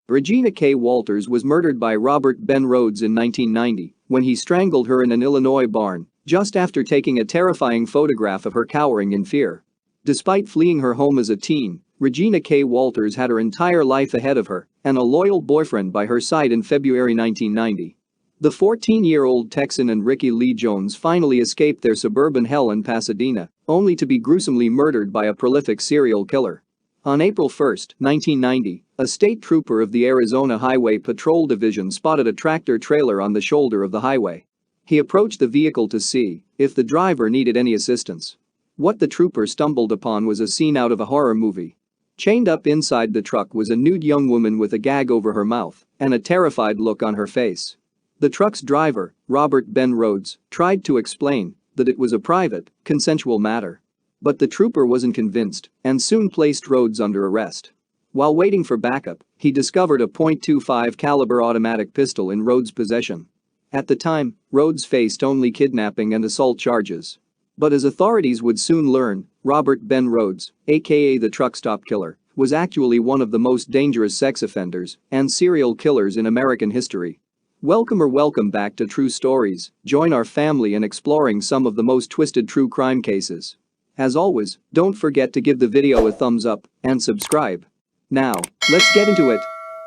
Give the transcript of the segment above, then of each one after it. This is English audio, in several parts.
Regina Kay Walters was murdered by Robert Ben Rhoades in 1990 when he strangled her in an Illinois barn just after taking a terrifying photograph of her cowering in fear. Despite fleeing her home as a teen, Regina Kay Walters had her entire life ahead of her and a loyal boyfriend by her side in February 1990. The 14-year-old Texan and Ricky Lee Jones finally escaped their suburban hell in Pasadena, only to be gruesomely murdered by a prolific serial killer. On April 1, 1990, a state trooper of the Arizona Highway Patrol Division spotted a tractor-trailer on the shoulder of the highway. He approached the vehicle to see if the driver needed any assistance. What the trooper stumbled upon was a scene out of a horror movie. Chained up inside the truck was a nude young woman with a gag over her mouth and a terrified look on her face. The truck's driver, Robert Ben Rhoades, tried to explain that it was a private, consensual matter. But the trooper wasn't convinced and soon placed Rhoades under arrest. While waiting for backup, he discovered a .25 caliber automatic pistol in Rhoades' possession. At the time, Rhoades faced only kidnapping and assault charges. But as authorities would soon learn, Robert Ben Rhoades, aka the truck stop killer, was actually one of the most dangerous sex offenders and serial killers in American history. Welcome back to True Stories. Join our family in exploring some of the most twisted true crime cases. As always, don't forget to give the video a thumbs up and subscribe. Now, let's get into it.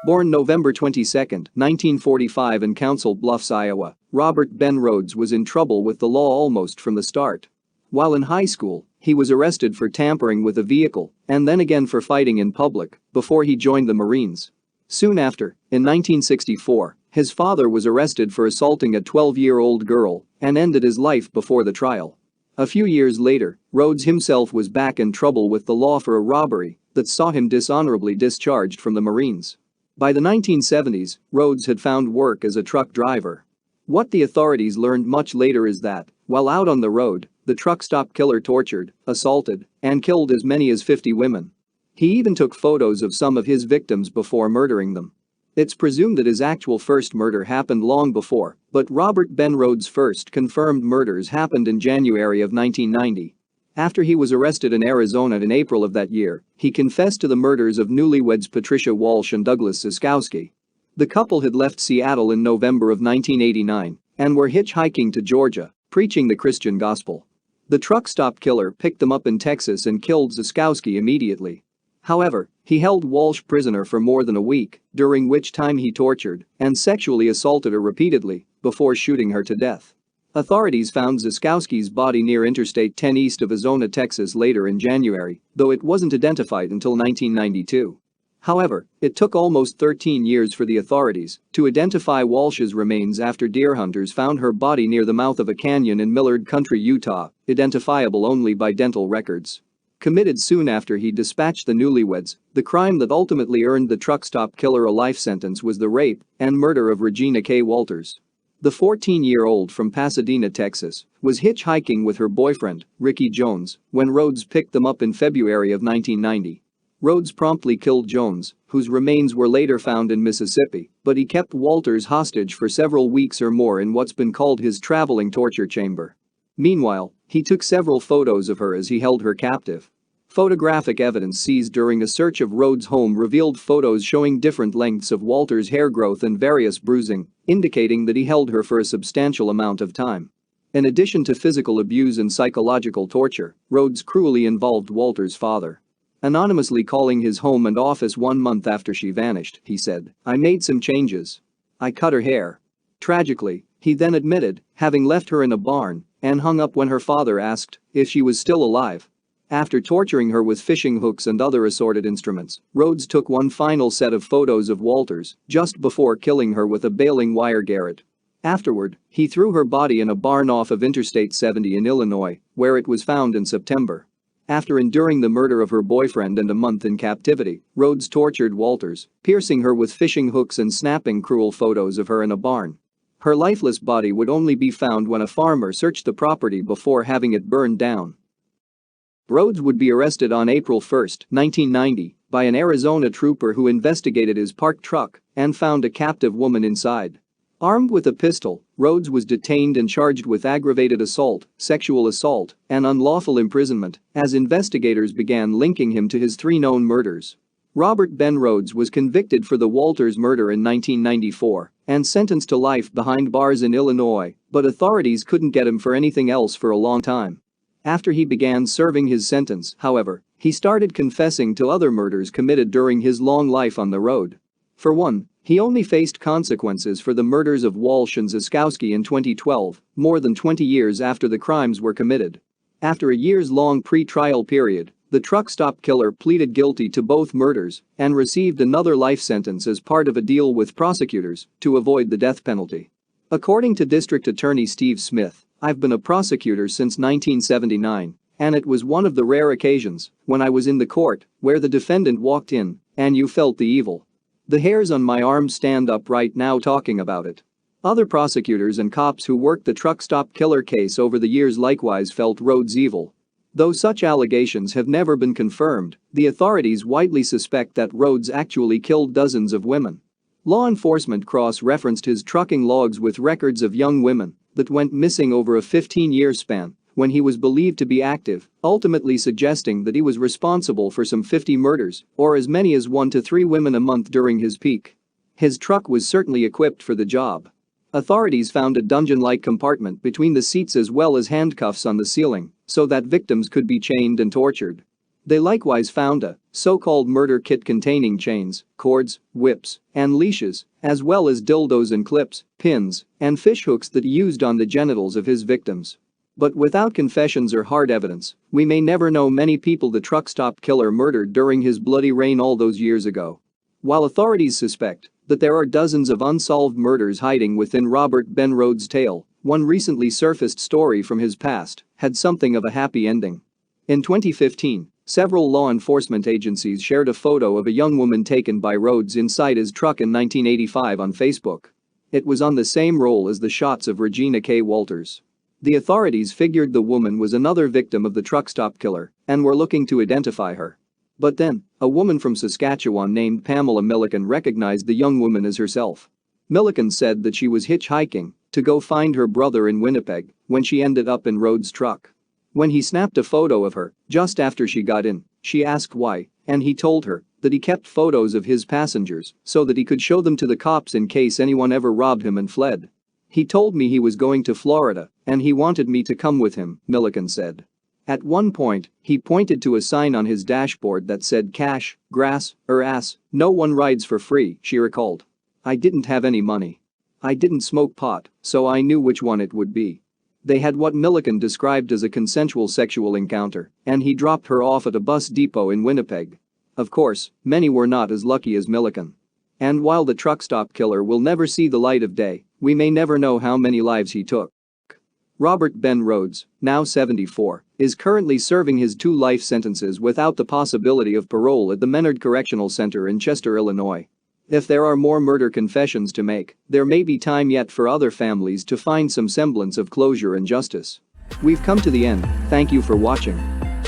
Born November 22, 1945 in Council Bluffs, Iowa, Robert Ben Rhoades was in trouble with the law almost from the start. While in high school, he was arrested for tampering with a vehicle and then again for fighting in public before he joined the Marines. Soon after, in 1964, his father was arrested for assaulting a 12-year-old girl and ended his life before the trial. A few years later, Rhoades himself was back in trouble with the law for a robbery that saw him dishonorably discharged from the Marines. By the 1970s, Rhoades had found work as a truck driver. What the authorities learned much later is that, while out on the road, the truck stop killer tortured, assaulted, and killed as many as 50 women. He even took photos of some of his victims before murdering them. It's presumed that his actual first murder happened long before, but Robert Ben Rhoades' first confirmed murders happened in January of 1990. After he was arrested in Arizona in April of that year, he confessed to the murders of newlyweds Patricia Walsh and Douglas Siskowski. The couple had left Seattle in November of 1989 and were hitchhiking to Georgia, preaching the Christian gospel. The truck stop killer picked them up in Texas and killed Siskowski immediately. However, he held Walsh prisoner for more than a week, during which time he tortured and sexually assaulted her repeatedly before shooting her to death. Authorities found Siskowski's body near Interstate 10 east of Ozona, Texas later in January, though it wasn't identified until 1992. However, it took almost 13 years for the authorities to identify Walsh's remains after deer hunters found her body near the mouth of a canyon in Millard Country, Utah, identifiable only by dental records. Committed soon after he dispatched the newlyweds, the crime that ultimately earned the truck stop killer a life sentence was the rape and murder of Regina Kay Walters. The 14-year-old from Pasadena, Texas, was hitchhiking with her boyfriend, Ricky Jones, when Rhoades picked them up in February of 1990. Rhoades promptly killed Jones, whose remains were later found in Mississippi, but he kept Walters hostage for several weeks or more in what's been called his traveling torture chamber. Meanwhile, he took several photos of her as he held her captive. Photographic evidence seized during a search of Rhoades' home revealed photos showing different lengths of Walters' hair growth and various bruising, indicating that he held her for a substantial amount of time. In addition to physical abuse and psychological torture, Rhoades cruelly involved Walters' father. Anonymously calling his home and office 1 month after she vanished, he said, "I made some changes. I cut her hair." Tragically, he then admitted having left her in a barn and hung up when her father asked if she was still alive. After torturing her with fishing hooks and other assorted instruments, Rhoades took one final set of photos of Walters just before killing her with a baling wire garrote. Afterward, he threw her body in a barn off of Interstate 70 in Illinois, where it was found in September. After enduring the murder of her boyfriend and a month in captivity, Rhoades tortured Walters, piercing her with fishing hooks and snapping cruel photos of her in a barn. Her lifeless body would only be found when a farmer searched the property before having it burned down. Rhoades would be arrested on April 1, 1990, by an Arizona trooper who investigated his parked truck and found a captive woman inside. Armed with a pistol, Rhoades was detained and charged with aggravated assault, sexual assault, and unlawful imprisonment as investigators began linking him to his 3 known murders. Robert Ben Rhoades was convicted for the Walters murder in 1994 and sentenced to life behind bars in Illinois, but authorities couldn't get him for anything else for a long time. After he began serving his sentence, however, he started confessing to other murders committed during his long life on the road. For one, he only faced consequences for the murders of Walsh and Ziskowski in 2012, more than 20 years after the crimes were committed. After a years-long pre-trial period, the truck stop killer pleaded guilty to both murders and received another life sentence as part of a deal with prosecutors to avoid the death penalty. According to District Attorney Steve Smith, "I've been a prosecutor since 1979, and it was one of the rare occasions when I was in the court where the defendant walked in and you felt the evil. The hairs on my arms stand up right now talking about it." Other prosecutors and cops who worked the truck stop killer case over the years likewise felt Rhoades' evil. Though such allegations have never been confirmed, the authorities widely suspect that Rhoades actually killed dozens of women. Law enforcement cross-referenced his trucking logs with records of young women that went missing over a 15-year span when he was believed to be active, ultimately suggesting that he was responsible for some 50 murders or as many as 1 to 3 women a month during his peak. His truck was certainly equipped for the job. Authorities found a dungeon-like compartment between the seats as well as handcuffs on the ceiling so that victims could be chained and tortured. They likewise found a so-called murder kit containing chains, cords, whips, and leashes, as well as dildos and clips, pins, and fishhooks that he used on the genitals of his victims. But without confessions or hard evidence, we may never know many people the truck stop killer murdered during his bloody reign all those years ago. While authorities suspect that there are dozens of unsolved murders hiding within Robert Ben Rhoades' tale, one recently surfaced story from his past had something of a happy ending. In 2015, several law enforcement agencies shared a photo of a young woman taken by Rhoades inside his truck in 1985 on Facebook. It was on the same roll as the shots of Regina Kay Walters. The authorities figured the woman was another victim of the truck stop killer and were looking to identify her. But then, a woman from Saskatchewan named Pamela Milliken recognized the young woman as herself. Milliken said that she was hitchhiking to go find her brother in Winnipeg when she ended up in Rhoades' truck. When he snapped a photo of her just after she got in, she asked why, and he told her that he kept photos of his passengers so that he could show them to the cops in case anyone ever robbed him and fled. "He told me he was going to Florida and he wanted me to come with him," Milliken said. At one point, he pointed to a sign on his dashboard that said cash, grass, or ass, no one rides for free, she recalled. "I didn't have any money. I didn't smoke pot, so I knew which one it would be." They had what Milliken described as a consensual sexual encounter, and he dropped her off at a bus depot in Winnipeg. Of course, many were not as lucky as Milliken. And while the truck stop killer will never see the light of day, we may never know how many lives he took. Robert Ben Rhoades, now 74, is currently serving his 2 life sentences without the possibility of parole at the Menard Correctional Center in Chester, Illinois. If there are more murder confessions to make, there may be time yet for other families to find some semblance of closure and justice. We've come to the end, thank you for watching.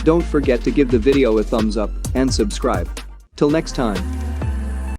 Don't forget to give the video a thumbs up and subscribe. Till next time.